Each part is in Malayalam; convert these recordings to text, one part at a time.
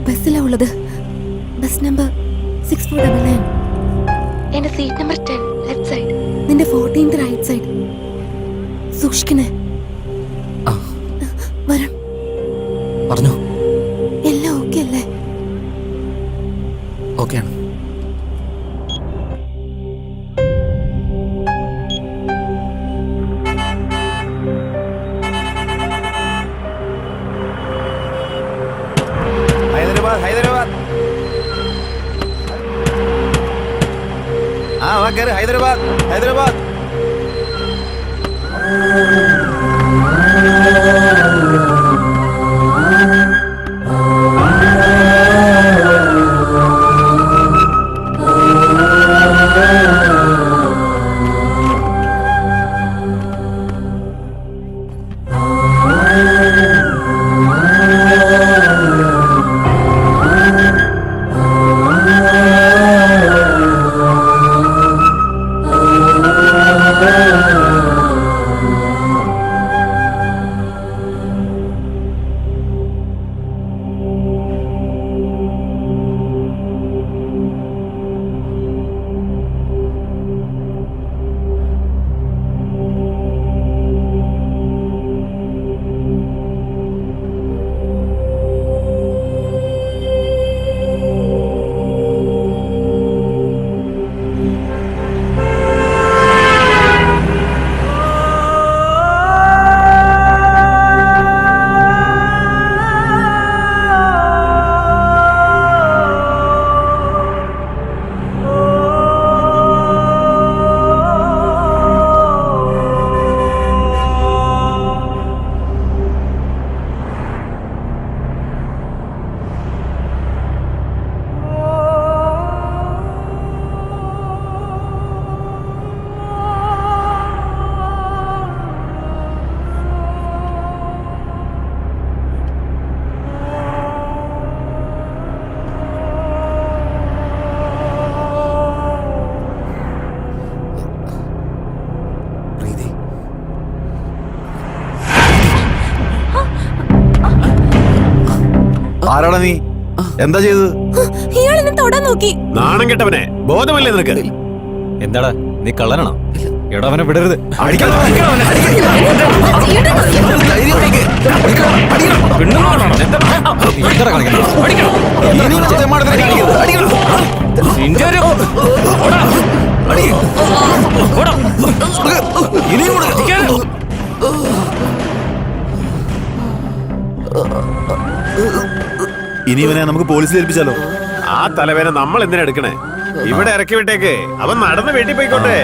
ബസ്സിലാ ഉള്ളത്. Bus number 6499. എന്റെ സീറ്റ് നമ്പർ 10 ലെഫ്റ്റ് സൈഡ്. നിന്റെ 14th റൈറ്റ് സൈഡ്. സൂക്ഷിക്കണേ. വരും. പറഞ്ഞോ. എല്ലാം ഓക്കെ അല്ലേ? ഓക്കെയാണ്. ഹൈദരാബാദ്. ഹൈദരാബാദ്. ആരാടാ നീ? എന്താ ചെയ്തത്? ഇയാളെന്നെ തൊടാൻ നോക്കി. നാണം കെട്ടവനെ, ബോധമല്ലേ നിനക്ക്? എന്താടാ നീ കള്ളനാണോ? എടവനെ വിടരുത്. ഇനി ഇവനെ നമുക്ക് പോലീസിൽ ഏൽപ്പിച്ചാലോ? ആ തലവേന നമ്മൾ എന്തിനാ എടുക്കണേ? ഇവിടെ ഇറക്കി വിട്ടേക്ക്. അവൻ നടന്ന് വീട്ടിൽ പോയിക്കോട്ടെ.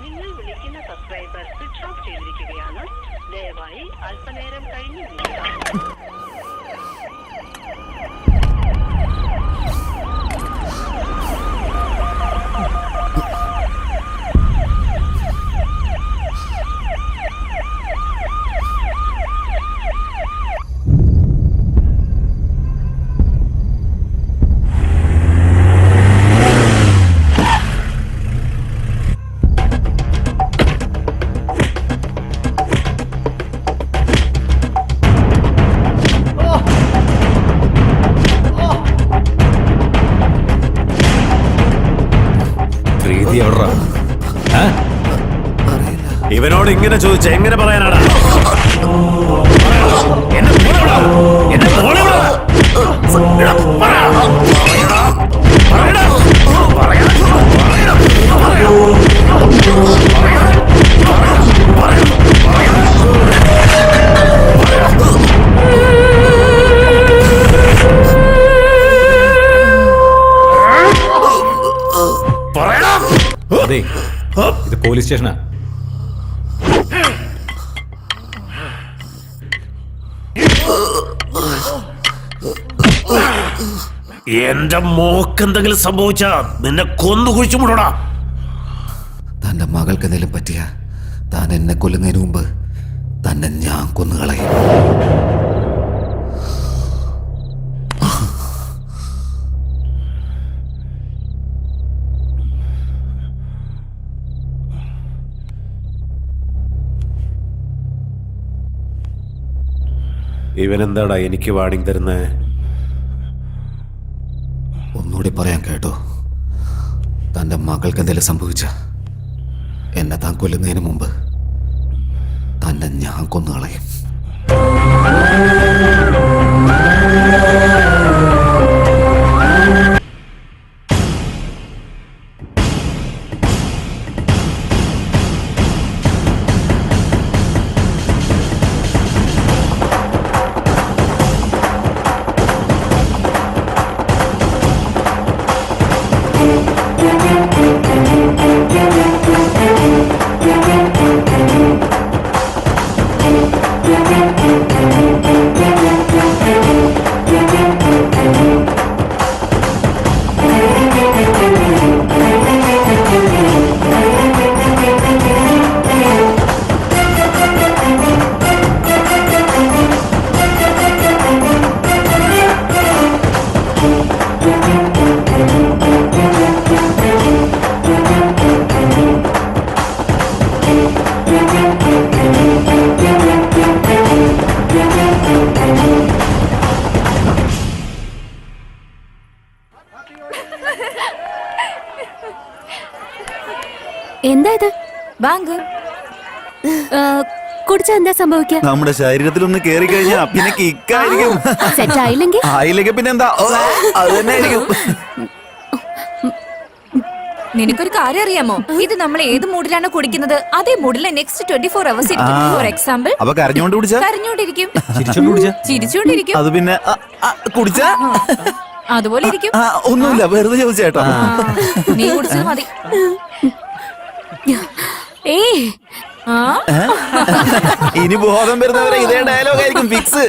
നിങ്ങൾ വിളിക്കുന്ന സബ്സ്ക്രൈബർ സ്വിച്ച് ഓഫ് ചെയ്തിരിക്കുകയാണ്. ദയവായി അല്പനേരം കഴിഞ്ഞ് വിളിക്കുക. ഇവനോട് ഇങ്ങനെ ചോദിച്ച എങ്ങനെ പറയാനാടാ? അതെ, ഇത് പോലീസ് സ്റ്റേഷനാ. എന്റെ മോക്കെന്തെങ്കിലും സംഭവിച്ചാ നിന്നെ കൊന്നു കുഴിച്ചുമുടടാ. തന്റെ മകൾക്ക് എന്തെങ്കിലും പറ്റിയ താൻ എന്നെ കൊല്ലുന്നതിന് മുമ്പ് തന്നെ ഞാൻ കൊന്നുകളയും. ഇവനെന്താടാ എനിക്ക് വാണിംഗ് തരുന്നേ? ഒന്നുകൂടി പറയാൻ കേട്ടോ, തന്റെ മകൾക്ക് എന്തെങ്കിലും സംഭവിച്ച എന്നെ താൻ കൊല്ലുന്നതിന് മുമ്പ് തന്നെ ഞാൻ കൊന്നുകളയും. എന്താ ഇത്? ബാങ്ക് കുടിച്ചാ എന്താ സംഭവിക്കുക? നമ്മുടെ ശരീരത്തിലൊന്ന് കേറി കഴിഞ്ഞാ പിന്നെ കിക്കായിരിക്കും. സെറ്റ് ആയില്ലെങ്കിൽ ആയില്ലെങ്കിൽ പിന്നെ എന്താ, അത് തന്നെ ആയിരിക്കും. നിനക്കൊരു കാര്യം അറിയാമോ? ഇത് നമ്മൾ ഏത് മൂഡിലാണ് കുടിക്കുന്നത് അതേ മൂഡിലെ നെക്സ്റ്റ് 24 hours ഇരിക്കും. ഫോർ എക്സാമ്പിൾ, അപ്പൊ കരഞ്ഞോണ്ട് കുടിച്ചാ കരഞ്ഞോണ്ടിരിക്കും, ചിരിച്ചോണ്ട് അത് പിന്നെ കുടിച്ചാ അതുപോലെ ഇരിക്കും. ഒന്നുമില്ല, വെറുതെ ചോദിച്ചേട്ടോ. നീ കുടിച്ചത് മതി. ഇനി ബോധം വരുന്നവരെ ഇതേ ഡയലോഗ് ആയിരിക്കും ഫിക്സ്.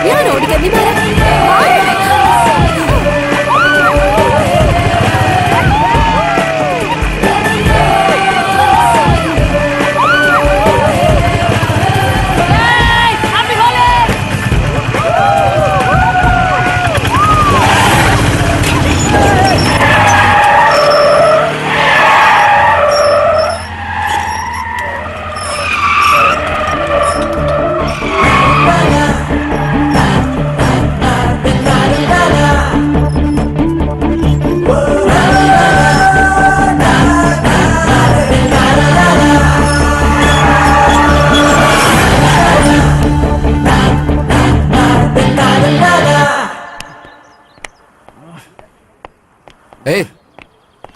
ഞാൻ ഓടിക്കാൻ നീ മാറാ. ഏയ്,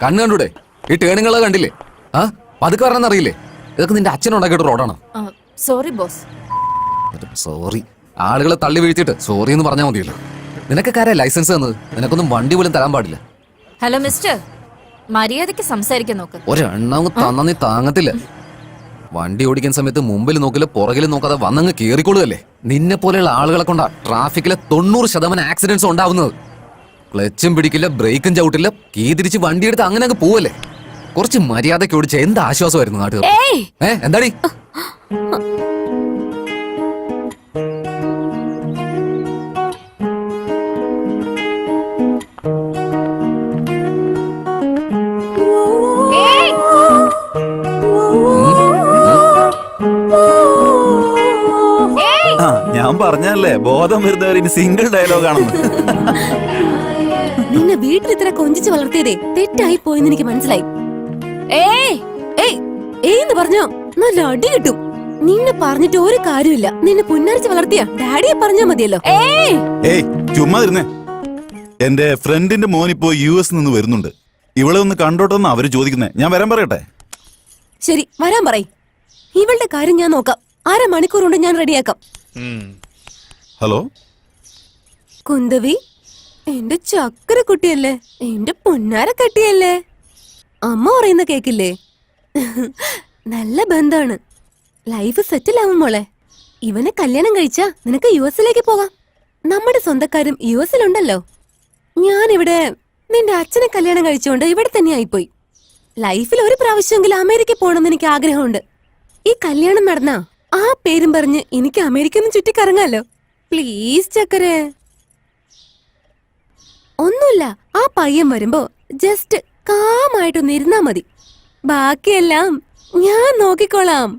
കണ്ണ് കണ്ടൂടെ? ഈ ടേണുകളെ കണ്ടില്ലേ? ആ പതുക്കെ പറഞ്ഞാൽ അറിയില്ലേ? ഇതൊക്കെ നിന്റെ അച്ഛനുണ്ടാക്കിയിട്ട് റോഡാണ്. Sorry boss. സോറി, ആളുകളെ തള്ളി വീഴ്ത്തിയിട്ട് സോറി എന്ന് പറഞ്ഞാൽ മതിയല്ലോ. നിനക്കൊക്കെ ആരാ ലൈസൻസ് തന്നത്? നിനക്കൊന്നും വണ്ടി പോലും തരാൻ പാടില്ല. ഹലോ മിസ്റ്റർ, മര്യാദയ്ക്ക് സംസാരിക്കാൻ നോക്ക്. ഒരെണ്ണവും തന്ന നീ താങ്ങത്തില്ല. വണ്ടി ഓടിക്കുന്ന സമയത്ത് മുമ്പിൽ നോക്കില്ല പുറകിൽ നോക്കാതെ വന്നങ്ങ് കേറിക്കൊള്ളുകല്ലേ. നിന്നെ പോലെയുള്ള ആളുകളെ കൊണ്ടാ ട്രാഫിക്കിലെ 90% ആക്സിഡന്റ്സ് ഉണ്ടാവുന്നത്. ക്ലച്ചും പിടിക്കില്ല, ബ്രേക്കും ചവിട്ടില്ല, കീ തിരിച്ച് വണ്ടിയെടുത്ത് അങ്ങനെ അങ്ങ് പോവല്ലേ. കുറച്ച് മര്യാദയ്ക്ക് ഓടിച്ച എന്ത് ആശ്വാസമായിരുന്നു നാട്ടുകാർ. എന്താടി? ഞാൻ പറഞ്ഞല്ലേ ബോധം വരുന്നവർ ഇനി സിംഗിൾ ഡയലോഗ് ആണെന്ന്. നിന്നെ വീട്ടിൽ ഇത്ര കൊഞ്ചിച്ച് വളർത്തിയതേ തെറ്റായി പോയെന്ന് എനിക്ക് മനസ്സിലായി. ഏന്ന് പറഞ്ഞോ നല്ല അടി കിട്ടും. നിന്നെ പറഞ്ഞിട്ട് ഒരു കാര്യമില്ല. നിന്നെ പുന്നാരിച്ച് വളർത്തിയ ഡാഡിയെ പറഞ്ഞാ മതിയല്ലോ. ഏയ് ചുമ്മാ ഇരുന്നേ. എന്റെ ഫ്രണ്ടിന്റെ മോനിപ്പോ US നിന്ന് വരുന്നുണ്ട്. ഇവളെ ഒന്ന് കണ്ടോട്ടെന്ന് അവര് ചോദിക്കുന്നേ. ഞാൻ വരാൻ പറയട്ടെ? ശരി, വരാൻ പറയ്. ഇവളുടെ കാര്യം ഞാൻ നോക്കാം. 1/2 മണിക്കൂർ കൊണ്ട് ഞാൻ റെഡിയാക്കാം. ഹലോ കുന്തവി, എന്റെ ചക്കര കുട്ടിയല്ലേ, എന്റെ പൊന്നാര കട്ടിയല്ലേ. അമ്മ പറയുന്ന കേക്കില്ലേ? നല്ല ബന്ധാണ്. ലൈഫ് സെറ്റിൽ ആവും മോളെ. ഇവനെ കല്യാണം കഴിച്ചാ നിനക്ക് US പോകാം. നമ്മുടെ സ്വന്തക്കാരും US ഞാനിവിടെ നിന്റെ അച്ഛനെ കല്യാണം കഴിച്ചുകൊണ്ട് ഇവിടെ തന്നെ ആയിപ്പോയി. ലൈഫിൽ ഒരു പ്രാവശ്യമെങ്കിലും അമേരിക്ക പോകണമെന്ന് എനിക്ക് ആഗ്രഹമുണ്ട്. ഈ കല്യാണം നടന്നാ ആ പേരും പറഞ്ഞ് എനിക്ക് അമേരിക്കന്ന് ചുറ്റിക്കറങ്ങാലോ. പ്ലീസ് ചക്കരെ. ഒന്നുമില്ല, ആ പയ്യൻ വരുമ്പോ ജസ്റ്റ് കാമായിട്ടൊന്ന് ഇരുന്നാ മതി. ബാക്കിയെല്ലാം ഞാൻ നോക്കിക്കോളാം.